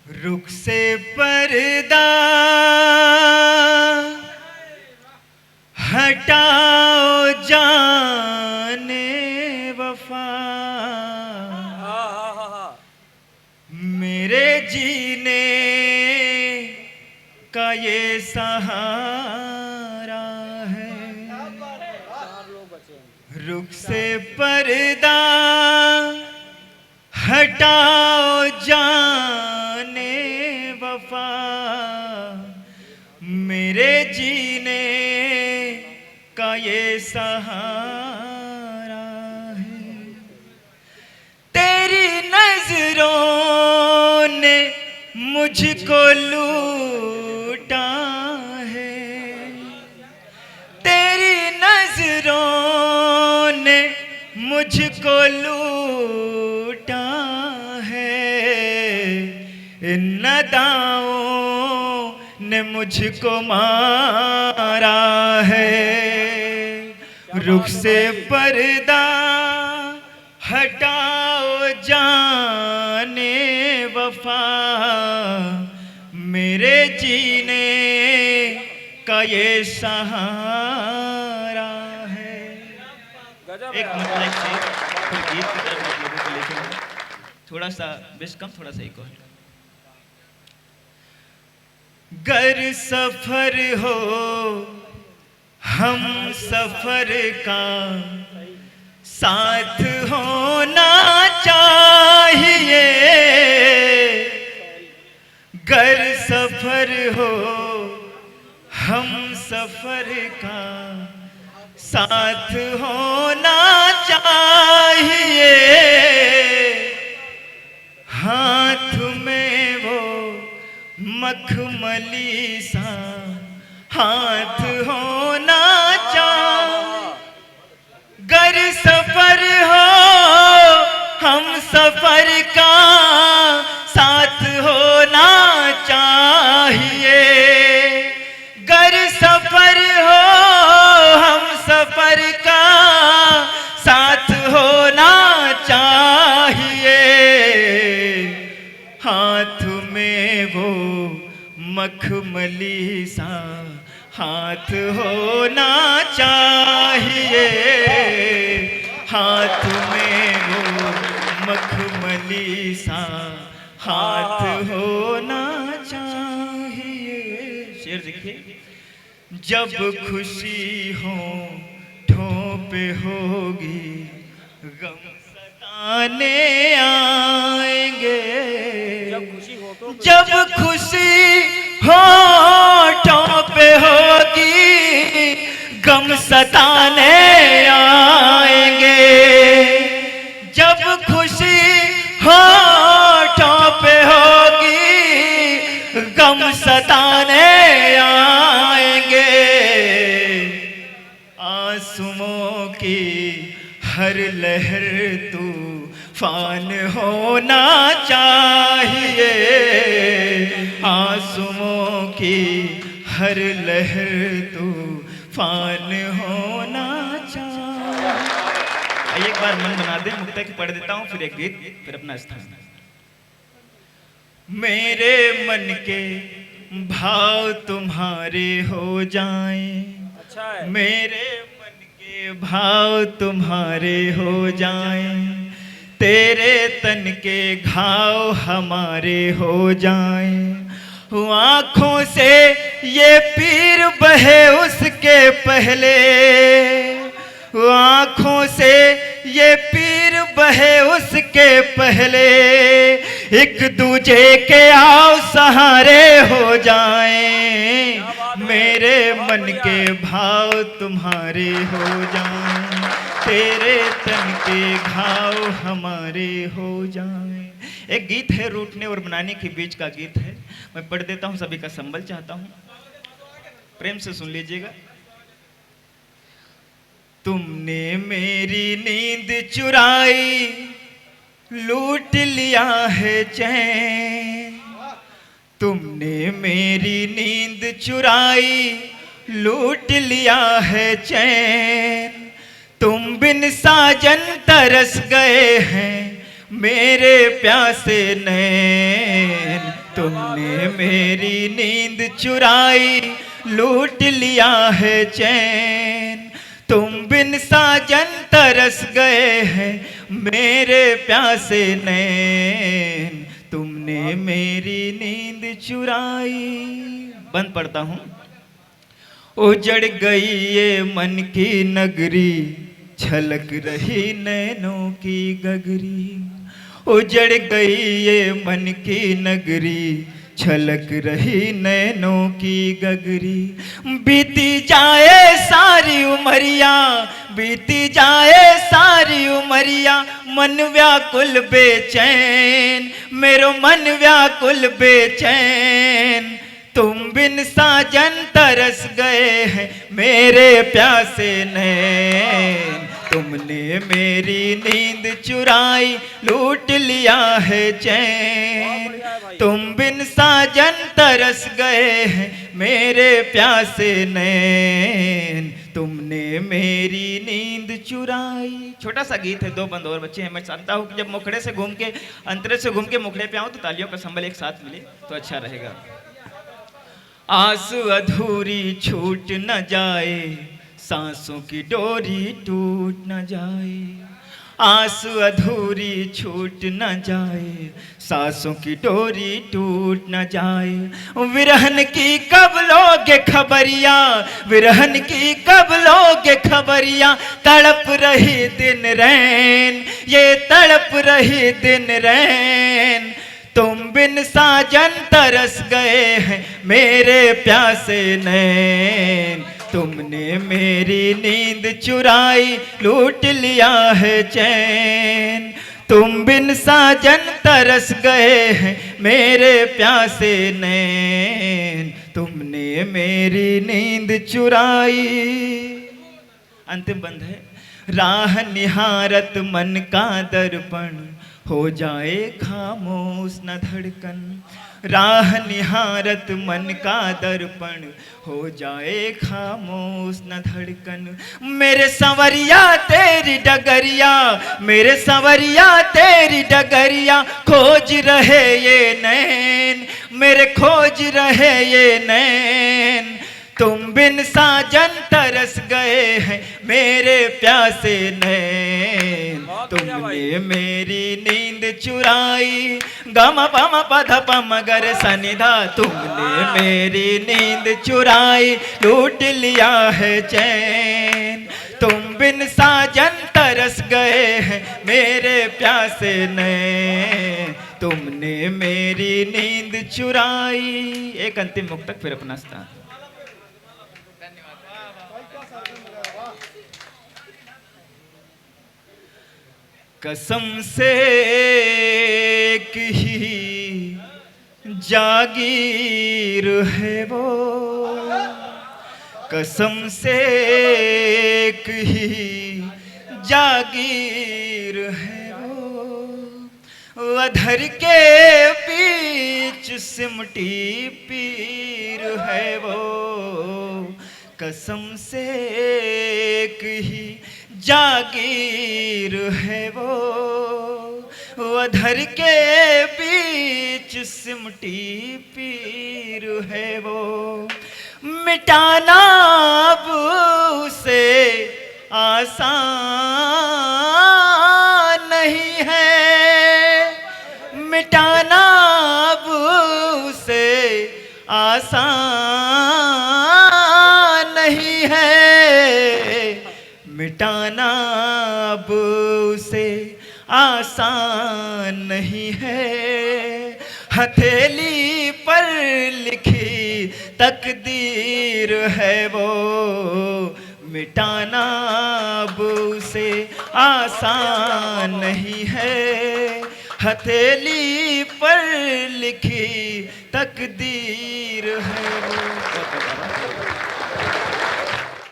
रुख से पर्दा हटाओ जाने वफा, मेरे जीने का ये सहारा है। रुख से पर्दा हटाओ जाने वफा, मेरे जीने का ये सहारा है। तेरी नजरों ने मुझको लूटा है, तेरी नजरों ने मुझको लूटा है। इन अदाओं ने मुझको मारा है। रुख से पर्दा हटाओ जाने वफा, मेरे जीने का ये सहारा है। एक मतलब से फिर गीत की तरफ आप लोगों को लेके थोड़ा सा बेस कम, थोड़ा सा एक और। गर सफर हो हम सफर का साथ होना चाहिए। गर सफर हो हम सफर का साथ होना चाहिए। हाथ में वो मखमली सा हाथ होना चाहिए। गर सफर हो हम सफर का साथ होना चाहिए। गर सफर हो हम सफर का साथ होना चाहिए। हाथ में वो मखमली सा हाथ होना चाहिए। हाथ में वो मखमली सा हाथ होना चाहिए। शेर देखिए। जब खुशी हो ठों पे होगी गम सताने आएंगे। जब खुशी होठों पे होगी गम सताने आएंगे। जब खुशी होठों पे होगी गम सताने आएंगे। आंसुओं की हर लहर तूफान होना चाहिए। आंसुओं की हर लहर तूफान होना चाहिए। एक बार मन बना दे, मुक्ता की पढ़ देता हूँ, फिर एक गीत, फिर अपना स्थान। मेरे मन के भाव तुम्हारे हो जाएं। अच्छा है। मेरे मन के भाव तुम्हारे हो जाएं। तेरे तन के घाव हमारे हो जाएं। आँखों से ये पीर बहे उसके पहले। आँखों से ये पीर बहे उसके पहले। एक दूजे के आओ सहारे हो जाएं। मेरे मन के भाव तुम्हारे हो जाएं। तेरे तन के घाव हमारे हो जाएं। एक गीत है रूठने और बनाने के बीच का गीत है, मैं पढ़ देता हूं, सभी का संबल चाहता हूं, प्रेम से सुन लीजिएगा। तुमने मेरी नींद चुराई, लूट लिया है चैन। तुमने मेरी नींद चुराई, लूट लिया है चैन। तुम बिन साजन तरस गए हैं मेरे प्यासे नैन। तुमने मेरी नींद चुराई, लूट लिया है चैन। तुम बिन साजन तरस गए हैं मेरे प्यासे नैन, तुमने मेरी नींद चुराई। बंद पढ़ता हूँ। उजड़ गई ये मन की नगरी, छलक रही नैनों की गगरी। उजड़ गई ये मन की नगरी, छलक रही नैनों की गगरी। बीती जाए सारी उमरिया, बीती जाए सारी उमरिया, मन व्याकुल बेचैन, मेरो मन व्याकुल बेचैन। तुम बिन साजन तरस गए हैं मेरे प्यासे नैन, तुमने मेरी नींद चुराई, लूट लिया है चैन। तुम बिन साजन तरस गए हैं मेरे प्यासे नैन, तुमने मेरी नींद चुराई। छोटा सा गीत है, 2 बंद और बच्चे हैं। मैं चाहता हूँ कि जब मुखड़े से घूम के, अंतरे से घूम के मुखड़े पे आऊँ तो तालियों का संबल एक साथ मिले तो अच्छा रहेगा। आस अधूरी छूट न जाए, सांसों की डोरी टूट न जाए। आस अधूरी छूट न जाए, सांसों की डोरी टूट न जाए। विरहन की कब लोगे खबरिया, विरहन की कब लोगे खबरिया, तड़प रही दिन रैन, ये तड़प रही दिन रैन। तुम बिन साजन तरस गए हैं मेरे प्यासे नैन, तुमने मेरी नींद चुराई, लूट लिया है चैन। तुम बिन साजन तरस गए हैं मेरे प्यासे नैन, तुमने मेरी नींद चुराई। अंतिम बंद है। राह निहारत मन का दर्पण, हो जाए खामोश न धड़कन। राह निहारत मन का दर्पण, हो जाए खामोश न धड़कन। मेरे संवरिया तेरी डगरिया, मेरे संवरिया तेरी डगरिया, खोज रहे ये नैन, मेरे खोज रहे ये नैन। तुम बिन साजन तरस गए हैं मेरे प्यासे नैन, तुमने मेरी नींद चुराई। गम पम पध पम गर सनिधा, तुमने मेरी नींद चुराई, लूट लिया है चैन। तुम बिन साजन तरस गए हैं मेरे प्यासे नैन, तुमने मेरी नींद चुराई। एक अंतिम मुक्तक फिर अपना स्थान। कसम से एक ही जागीर है वो, कसम से एक ही जागीर है वो। अधर के बीच सिमटी पीर है वो, कसम से एक ही जागीर है वो। अधर के बीच सिमटी पीर है वो। मिटाना अब उसे आसान नहीं है, मिटाना अब उसे आसान नहीं है, मिटाना अब उसे आसान नहीं है। हथेली पर लिखी तकदीर है वो, मिटाना अब उसे आसान नहीं है। हथेली पर लिखी तकदीर है वो।